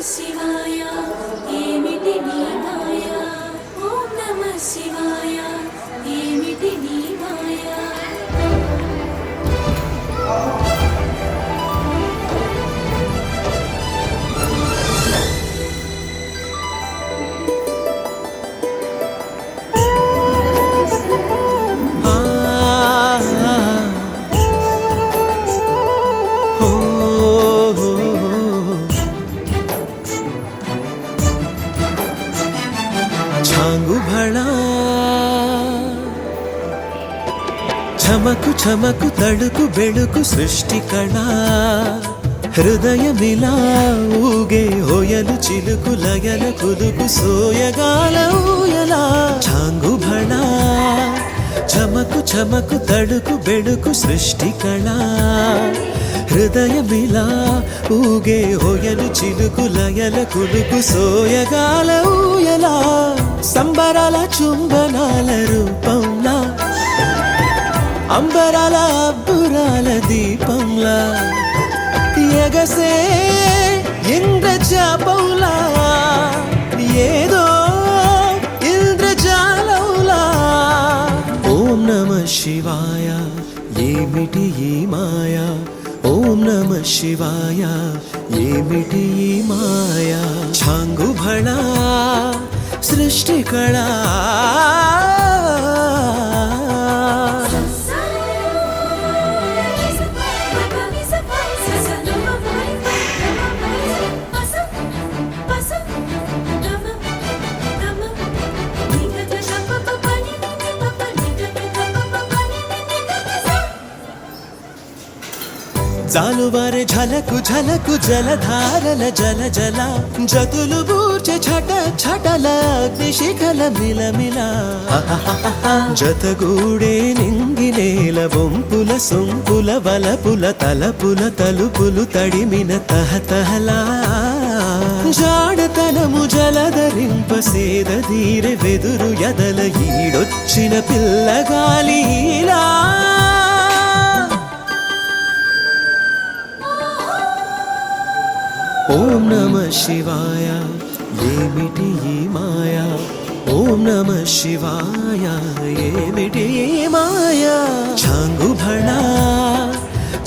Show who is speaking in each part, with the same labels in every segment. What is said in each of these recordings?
Speaker 1: శివాయ ఏమిటి నీ మాయ ఓం నమః శివాయ ఏమిటి నీ మాయ
Speaker 2: చమకు చమకు తడుకు బెడుకు సృష్టి కళ హృదయమిలా ఊగే హోయలు చిలుకు లయల కులుకు సోయగాల ఊయలా చాంగు భళ చమకు చమకు తడుకు బెడుకు సృష్టి కళ హృదయమిలా ఊగే హోయలు చిలుకు లయల కులుకు సోయగాల ఊయలా సంబరాల చుంబనాల రూపంలా అంబరాల అబ్బురాల దీపంలా ఎగసే ఇంద్రజాపంలా ఏదో ఇంద్రజాలంలా ఓం నమః శివాయ ఏమిటి ఈ మాయ ఓం నమః శివాయ ఏమిటి ఈ మాయ ఛాంగు భళ సృష్టి కళా జాలువారే ఝలకు ఝలకు జలధారల జల జల జతులు బూర్చె ఛట ఛటల అగ్నిశిఖల మిలమిల జతగూడే నింగినేల బొంపుల సొంపుల వలపుల తలపుల తలుపులు తడిమిన తహతహలా జాడతనము జలధరింప సేదీరె వెదురు ఎదల ఈడొచ్చిన పిల్లగాలిలా ఓం నమః శివాయ ఏమిటి ఈ మాయ ఓం నమః శివాయ ఏమిటి ఈ మాయ ఛాంగు భళ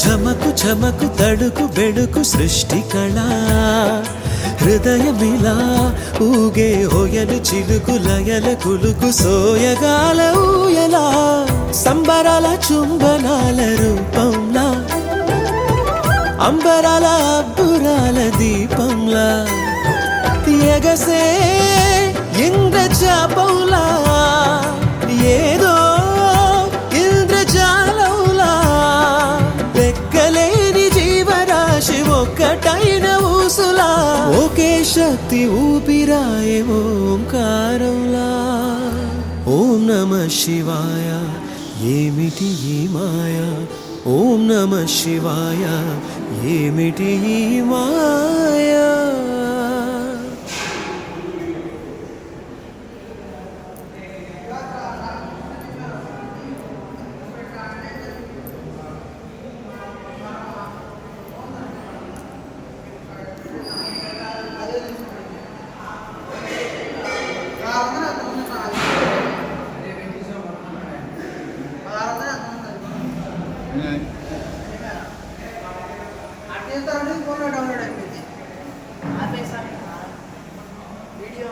Speaker 2: చమకు చమకు తడుకు బెడుకు సృష్టి కళ హృదయమిలా ఊగే హోయలు చిలుకు లయల కులుకు సోయగాల ఊయలా సంబరాల చుంబనాల రూపంలా అంబరాల అబ్బురాల దీపంలా ఎగసే ఇంద్రజాపంలా ఏదో ఇంద్రజాలంలా లెక్కలేని జీవరాశి ఒక్కటైన ఊసులా ఒకే శక్తి ఊపిరాయే ఓంకారంలా ఓం నమః శివాయ ఏమిటి ఈ మాయ ఓం నమః శివాయ ఏమిటి ఈ మాయా
Speaker 3: वीडियो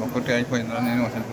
Speaker 4: ఒకటి అయిపోయిందా నేను అసలు